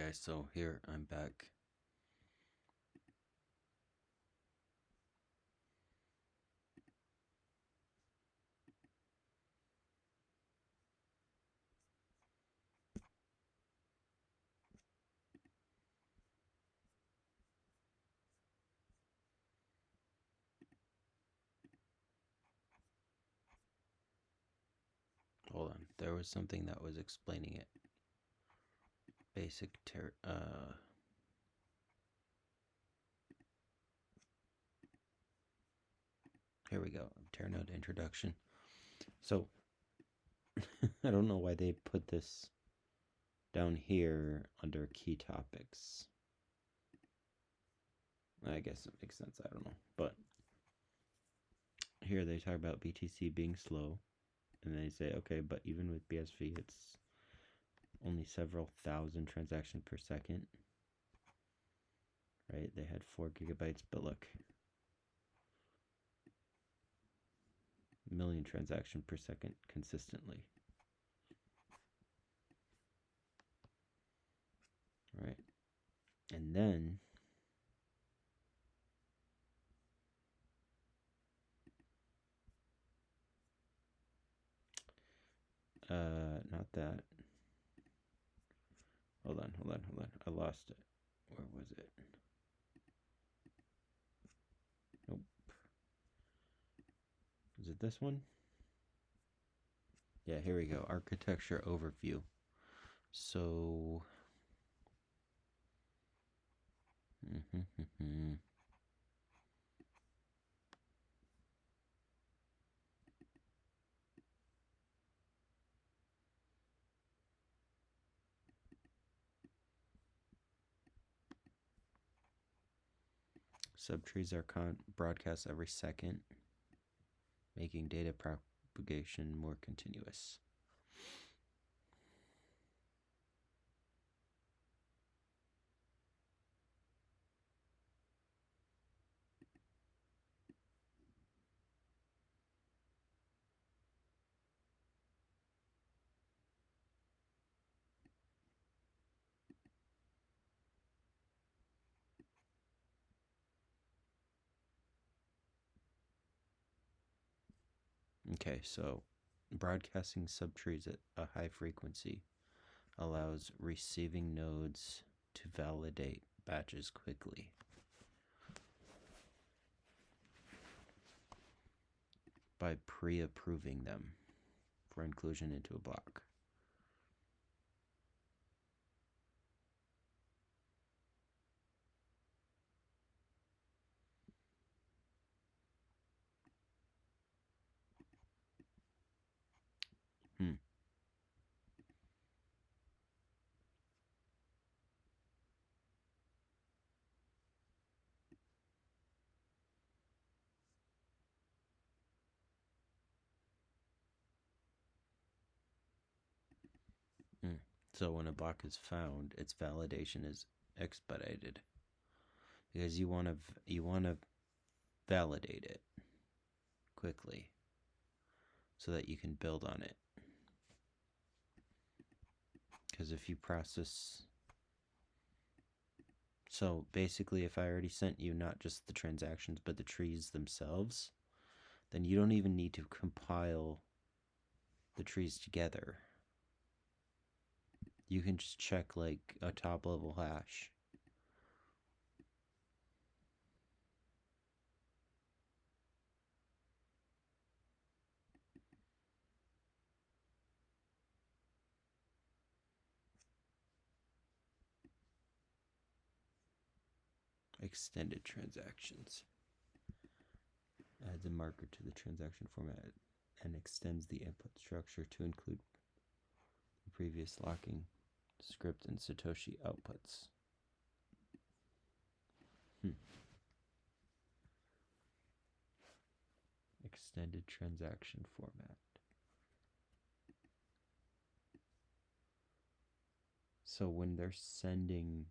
guys, so here I'm back. Hold on, there was something that was explaining it. Here we go, Teranode introduction. So, I don't know why they put this down here under key topics. I guess it makes sense, I don't know. But here they talk about BTC being slow. And they say, okay, but even with BSV, it's only several thousand transactions per second. Right? They had 4 gigabytes, but look. Million transactions per second consistently. Right? And then not that. Hold on. I lost it. Where was it? Nope. Is it this one? Yeah, here we go. Architecture overview. So subtrees are broadcast every second, making data propagation more continuous. Okay, so broadcasting subtrees at a high frequency allows receiving nodes to validate batches quickly. By pre-approving them for inclusion into a block. So when a block is found, its validation is expedited because you want to validate it quickly so that you can build on it. Because if you process, so basically if I already sent you not just the transactions but the trees themselves, then you don't even need to compile the trees together. You can just check like a top level hash. Extended transactions. Adds a marker to the transaction format and extends the input structure to include the previous locking script and Satoshi outputs. Extended transaction format. So when they're sending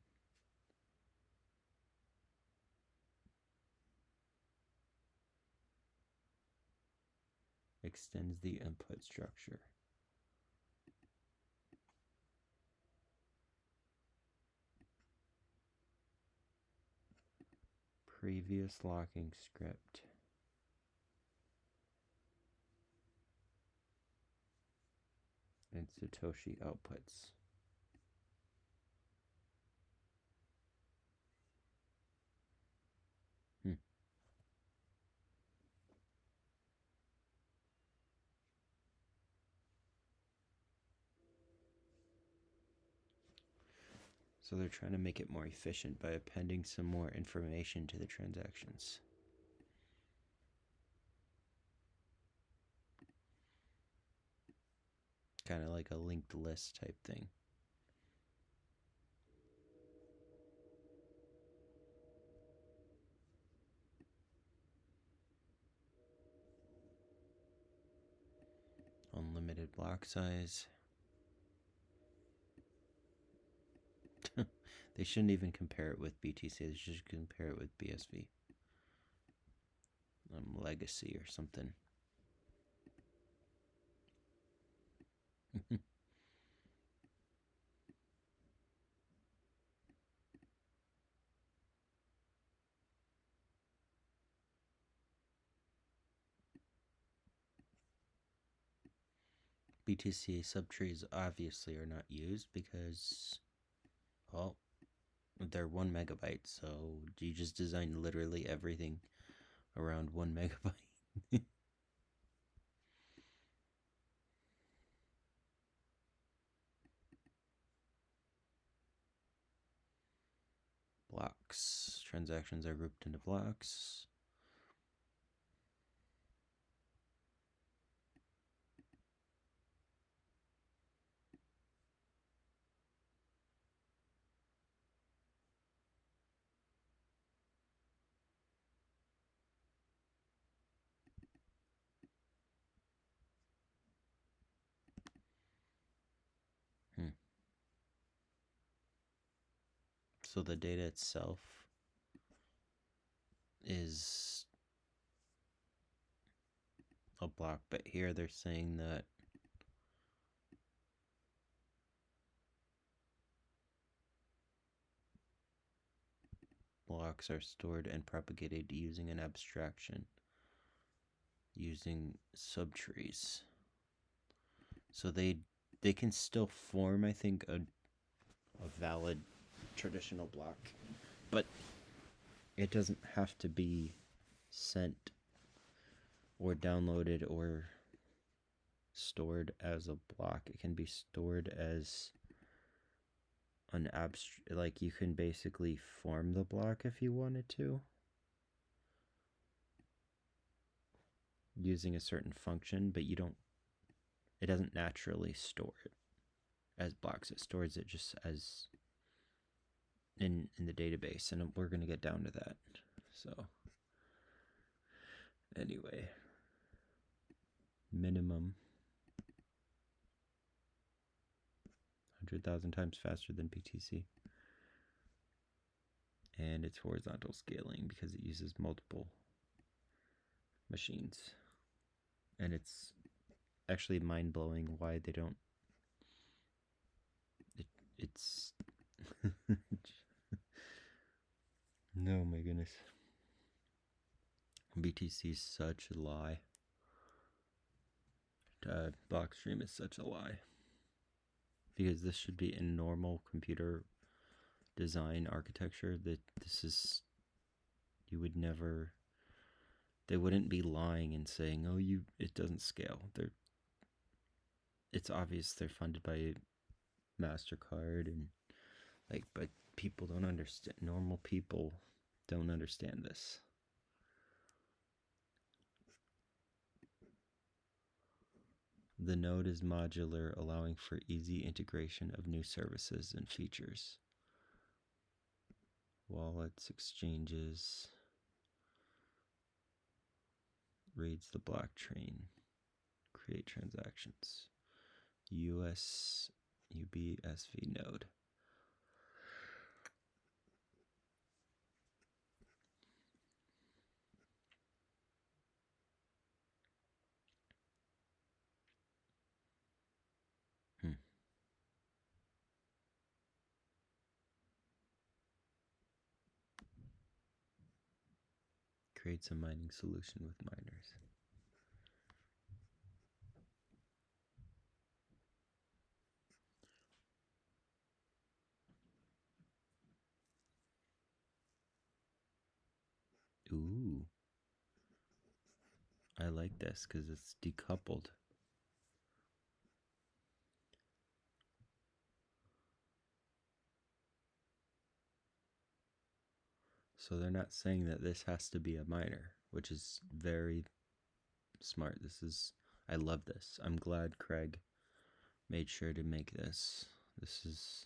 extends the input structure. . Previous locking script. And Satoshi outputs. So they're trying to make it more efficient by appending some more information to the transactions. Kind of like a linked list type thing. Unlimited block size. They shouldn't even compare it with BTC. They should compare it with BSV. Legacy or something. BTC subtrees obviously are not used because, well, they're 1 megabyte, so you just design literally everything around 1 megabyte. Blocks. Transactions are grouped into blocks. So the data itself is a block, but here they're saying that blocks are stored and propagated using an abstraction, using subtrees. So they can still form, I think, a valid traditional block, but it doesn't have to be sent or downloaded or stored as a block. It can be stored as an abstract, like you can basically form the block if you wanted to using a certain function, but it doesn't naturally store it as blocks. It stores it just as in the database, and we're going to get down to that. So anyway, minimum 100,000 times faster than BTC. And it's horizontal scaling because it uses multiple machines. And it's actually mind-blowing why they don't. It's no, my goodness. BTC is such a lie. Blockstream is such a lie. Because this should be in normal computer design architecture. That this is, you would never. They wouldn't be lying and saying, "Oh, it doesn't scale." It's obvious they're funded by MasterCard and but people don't understand. Normal people don't understand this. The node is modular, allowing for easy integration of new services and features. Wallets, exchanges, reads the blockchain, create transactions. UBSV node. creates a mining solution with miners. Ooh. I like this because it's decoupled. So they're not saying that this has to be a miner, which is very smart. I love this. I'm glad Craig made sure to make this. This is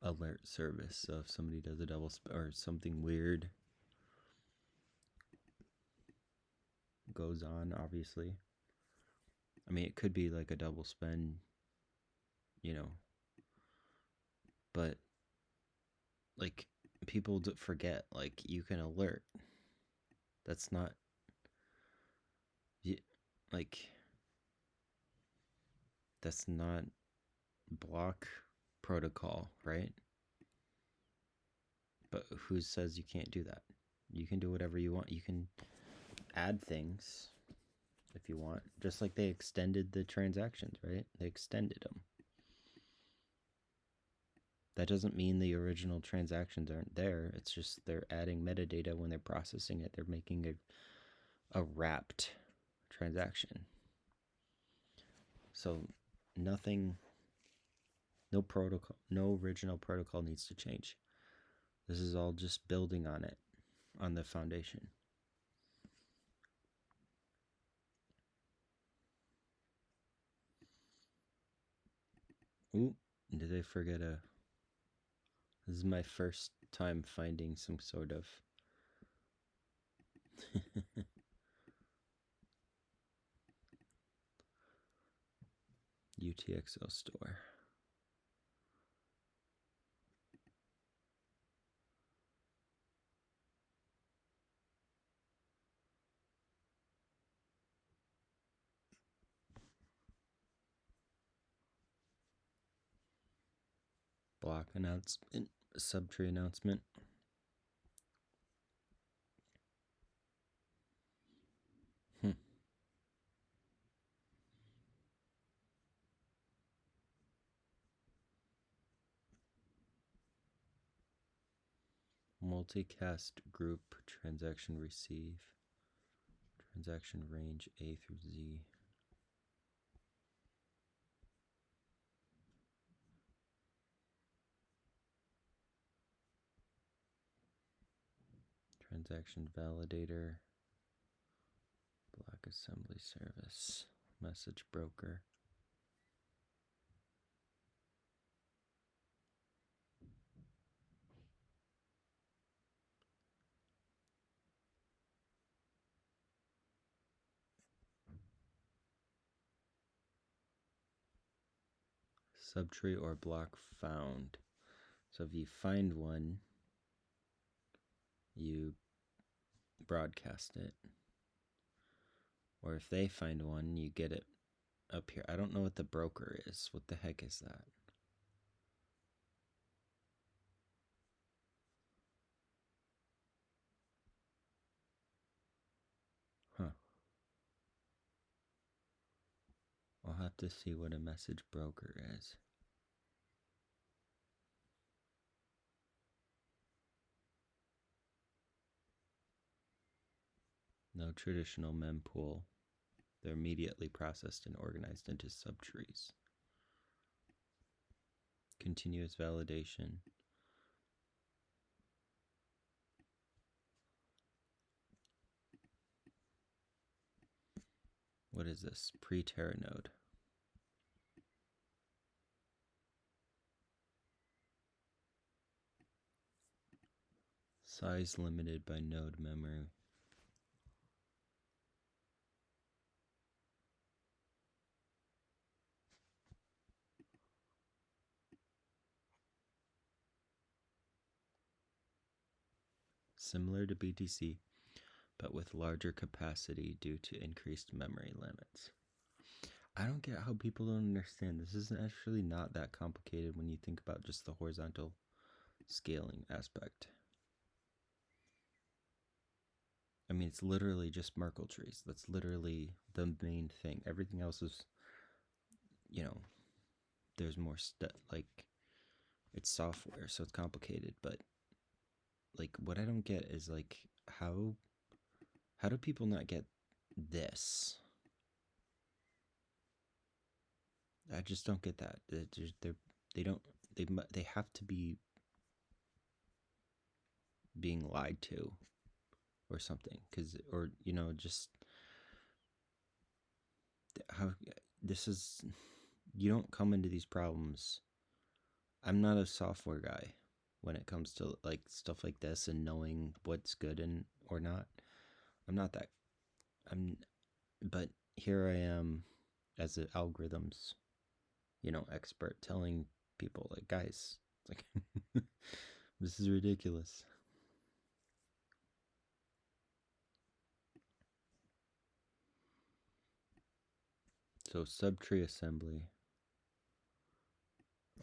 alert service. So if somebody does a double or something weird goes on, obviously. I mean, it could be like a double spend, but like people forget, like you can alert. That's not like that's not block protocol, right? But who says you can't do that? You can do whatever you want. You can add things if you want, just like they extended the transactions, right? They extended them. That doesn't mean the original transactions aren't there. It's just they're adding metadata when they're processing it. They're making a wrapped transaction. So nothing, no protocol, no original protocol needs to change. This is all just building on it, on the foundation. Ooh, did I forget this is my first time finding some sort of UTXO store. Block announcement, subtree announcement. Multicast group transaction receive. Transaction range A through Z. Transaction validator. Block assembly service. Message broker. Subtree or block found. So if you find one, you broadcast it. Or if they find one, you get it up here. I don't know what the broker is. What the heck is that? Huh. I'll have to see what a message broker is. No traditional mempool. They're immediately processed and organized into subtrees. Continuous validation. What is this? Pre-Teranode. Size limited by node memory. Similar to BTC, but with larger capacity due to increased memory limits. I don't get how people don't understand. This is actually not that complicated when you think about just the horizontal scaling aspect. I mean, it's literally just Merkle trees. That's literally the main thing. Everything else is, there's more stuff. Like, it's software, so it's complicated. But, like, what I don't get is, like, how do people not get this? I just don't get that. They have to be being lied to or something, just how this is. You don't come into these problems. I'm not a software guy when it comes to like stuff like this and knowing what's good and or not. I'm not that. But here I am as an algorithms, expert telling people like, guys, it's like this is ridiculous. So subtree assembly.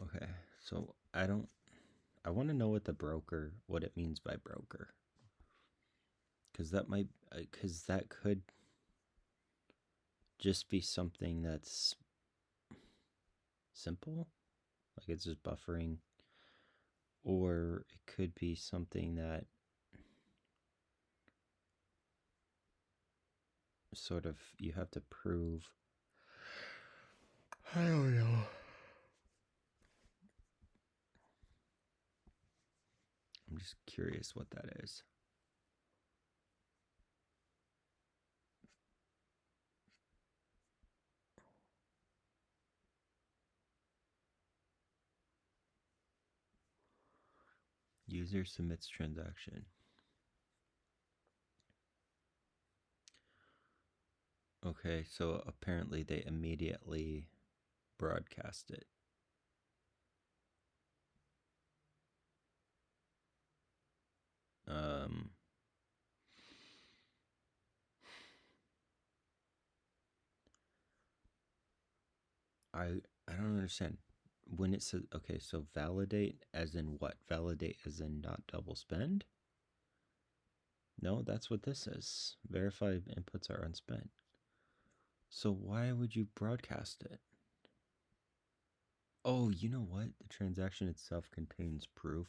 Okay, so I want to know what it means by broker. Because that could just be something that's simple, like it's just buffering, or it could be something that sort of you have to prove. I don't know. I'm just curious what that is. User submits transaction. Okay, so apparently they immediately broadcast it. I don't understand. When it says, okay, so validate as in what? Validate as in not double spend? No, that's what this is. Verify inputs are unspent. So why would you broadcast it? Oh, you know what? The transaction itself contains proof.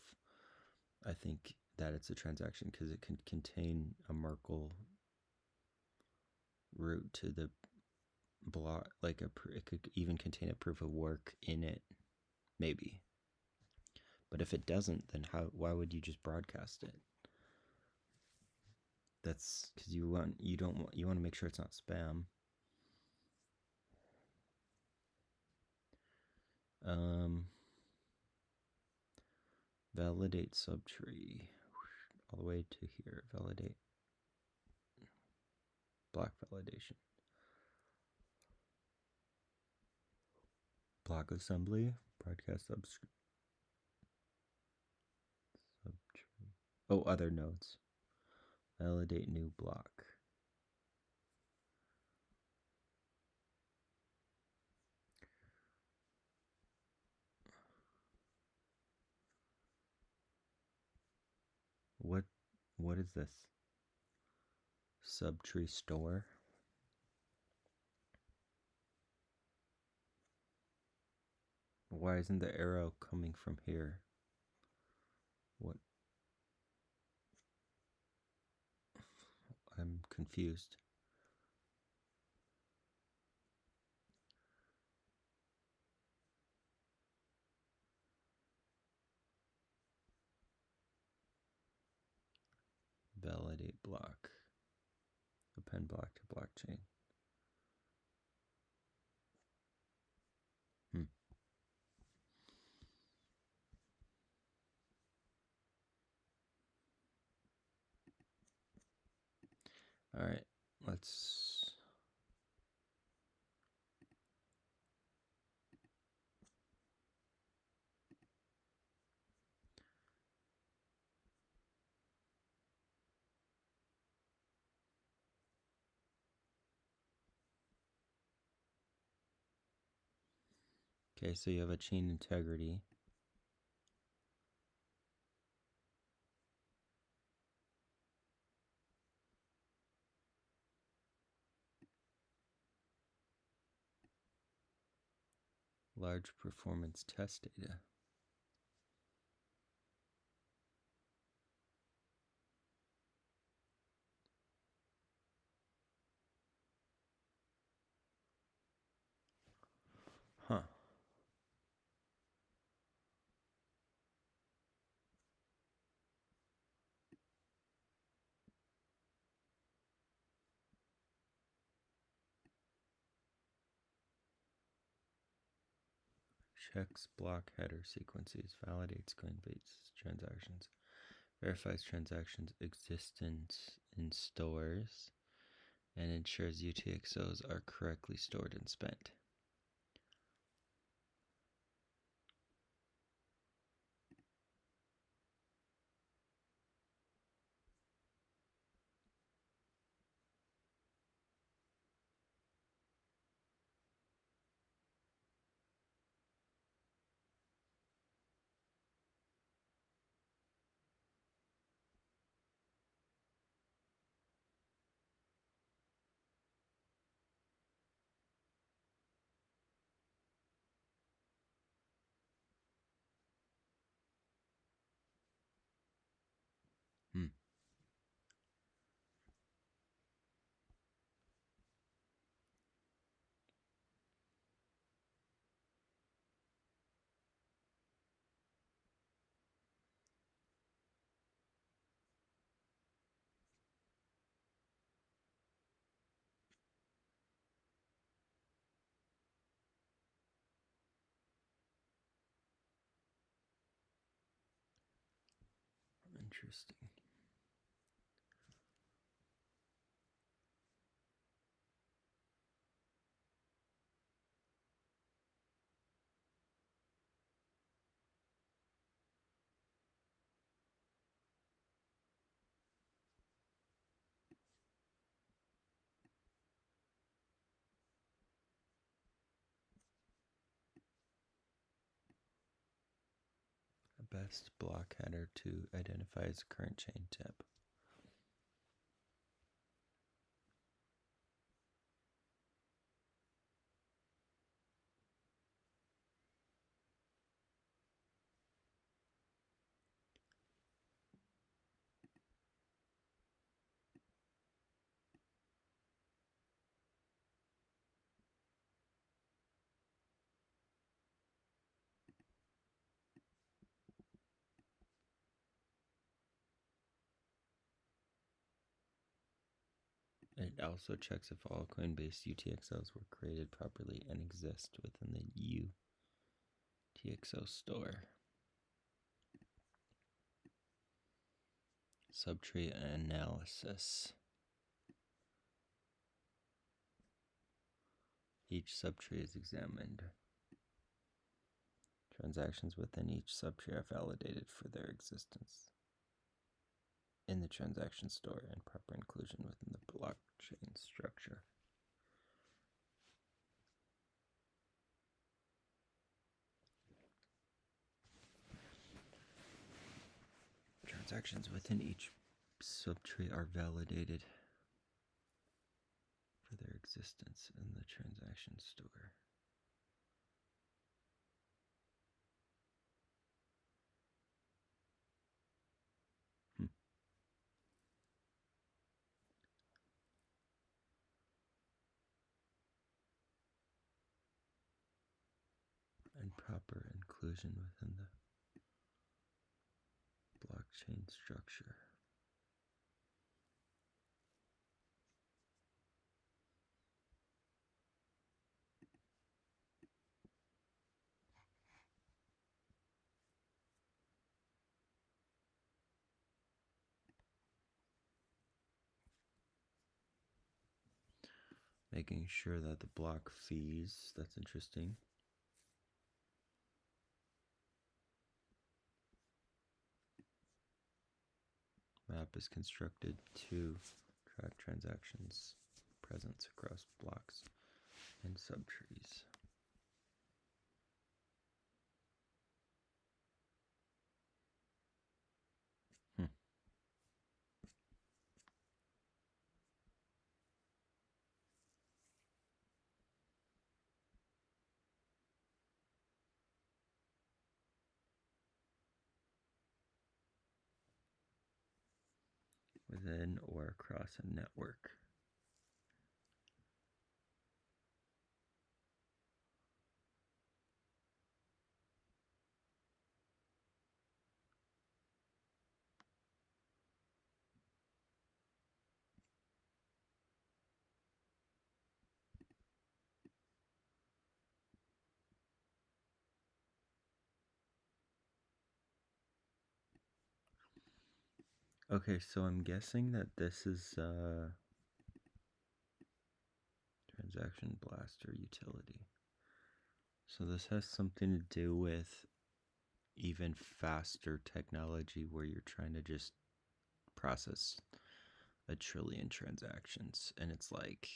I think that it's a transaction because it can contain a Merkle route to the block. Like it could even contain a proof of work in it, maybe. But if it doesn't, then why would you just broadcast it? That's because you want to make sure it's not spam. Validate subtree all the way to here. Validate block validation. Block assembly, broadcast subtree. Oh, other nodes. Validate new block. What is this? Subtree store. Why isn't the arrow coming from here? What? I'm confused. Validate block. Append block to blockchain. All right, let's. Okay, so you have a chain integrity. Large performance test data. Huh. Checks block header sequences, validates Coinbase transactions, verifies transactions existence in stores, and ensures UTXOs are correctly stored and spent. Hmm. Interesting. A best block header to identify its current chain tip. It also checks if all Coinbase UTXOs were created properly and exist within the UTXO store. Subtree analysis. Each subtree is examined. Transactions within each subtree are validated for their existence in the transaction store and proper inclusion within the blockchain structure. Transactions within each subtree are validated for their existence in the transaction store. And proper inclusion within the blockchain structure. Making sure that the block fees, that's interesting. Map is constructed to track transactions presence across blocks and subtrees. within or across a network. Okay, so I'm guessing that this is transaction blaster utility. So this has something to do with even faster technology where you're trying to just process a trillion transactions, and it's like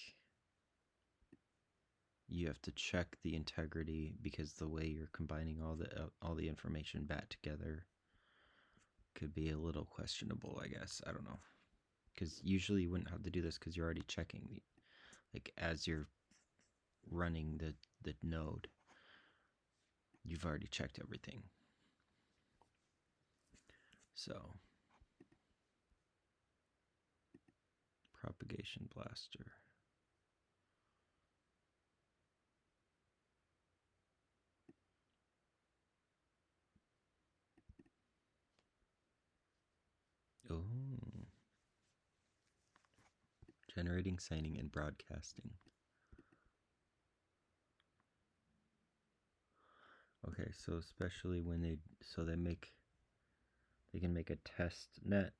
you have to check the integrity because the way you're combining all the information back together could be a little questionable, I guess. I don't know, because usually you wouldn't have to do this because you're already checking the, like, as you're running the node, you've already checked everything. So propagation blaster. Oh. Generating, signing, and broadcasting. Okay, so especially when they can make a test net,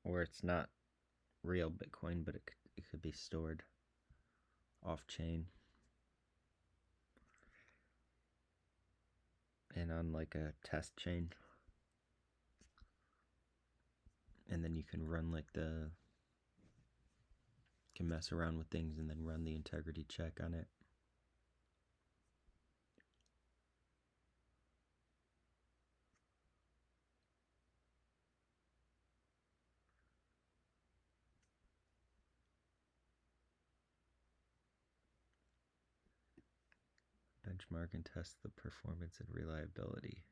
or it's not real Bitcoin, but it could be stored off chain and on like a test chain, and then you can run can mess around with things and then run the integrity check on it. Benchmark and test the performance and reliability.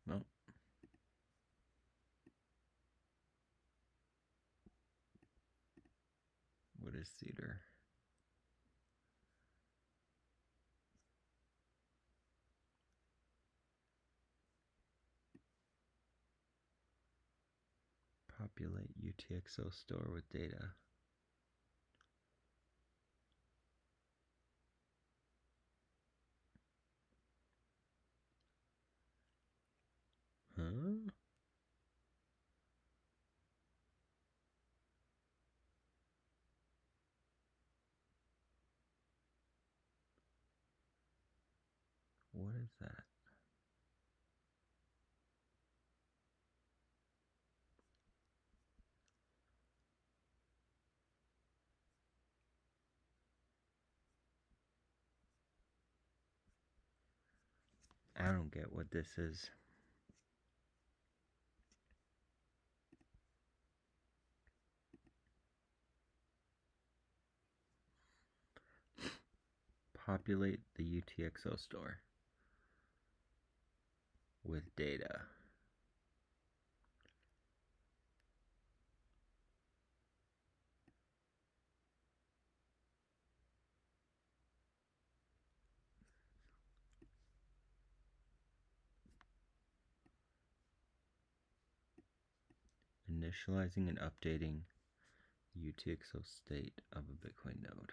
No. What is cedar? Populate UTXO store with data. Huh? What is that? I don't get what this is. Populate the UTXO store with data. Initializing and updating UTXO state of a Bitcoin node.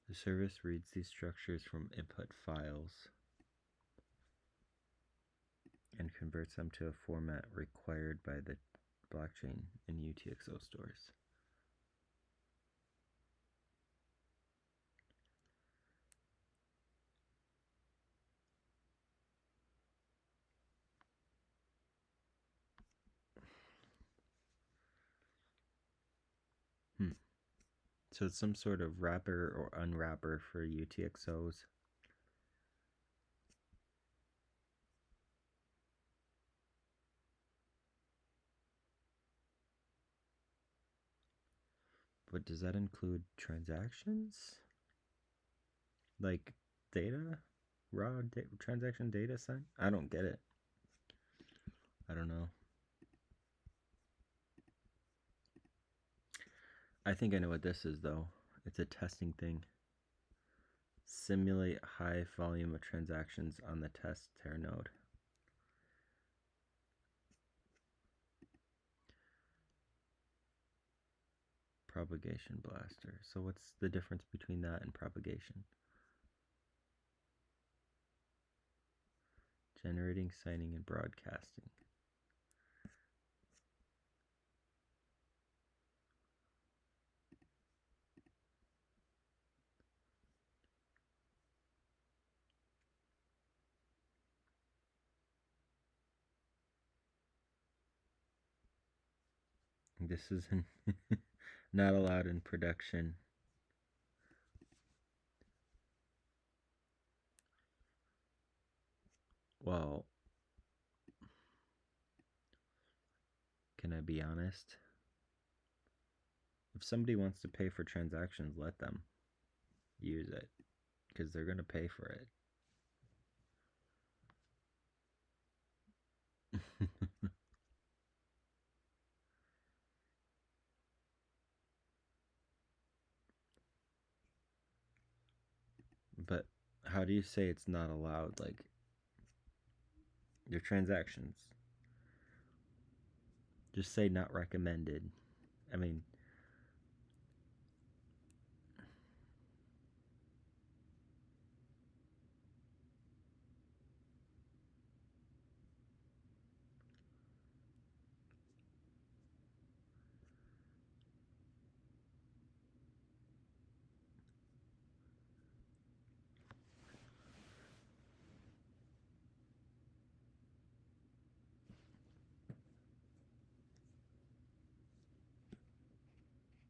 The service reads these structures from input files and converts them to a format required by the blockchain in UTXO stores. So it's some sort of wrapper or unwrapper for UTXOs. But does that include transactions? Like data? Raw transaction data set? I don't get it. I don't know. I think I know what this is, though. It's a testing thing. Simulate high volume of transactions on the test Teranode. Propagation blaster. So what's the difference between that and propagation? Generating, signing, and broadcasting. This is not allowed in production. Well, can I be honest? If somebody wants to pay for transactions, let them use it, because they're going to pay for it. But how do you say it's not allowed? Like, your transactions. Just say not recommended. I mean,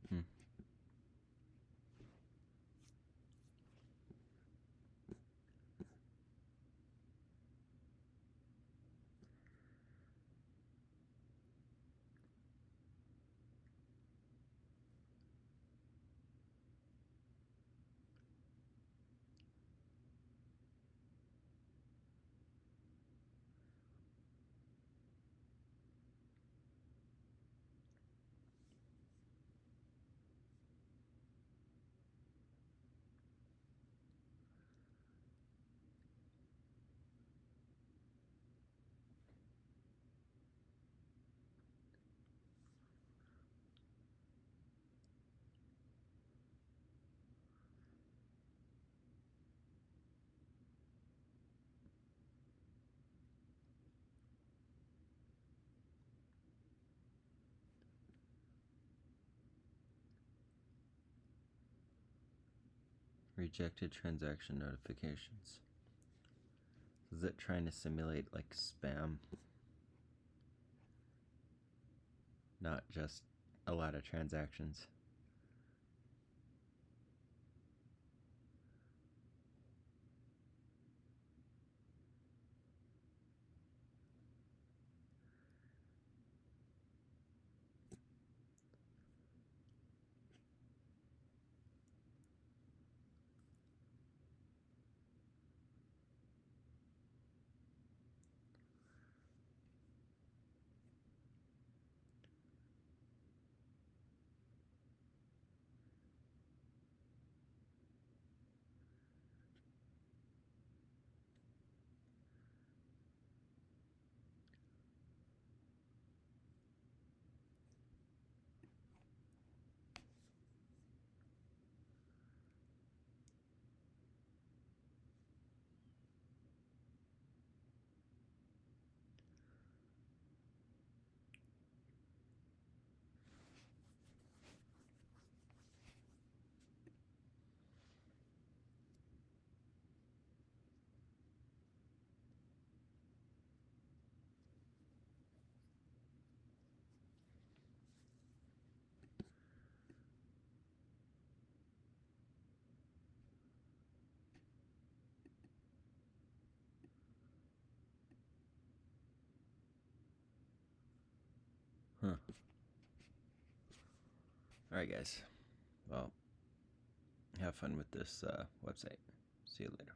hmm. Rejected transaction notifications. Is it trying to simulate like spam? Not just a lot of transactions. Huh. Alright, guys. Well, have fun with this website. See you later.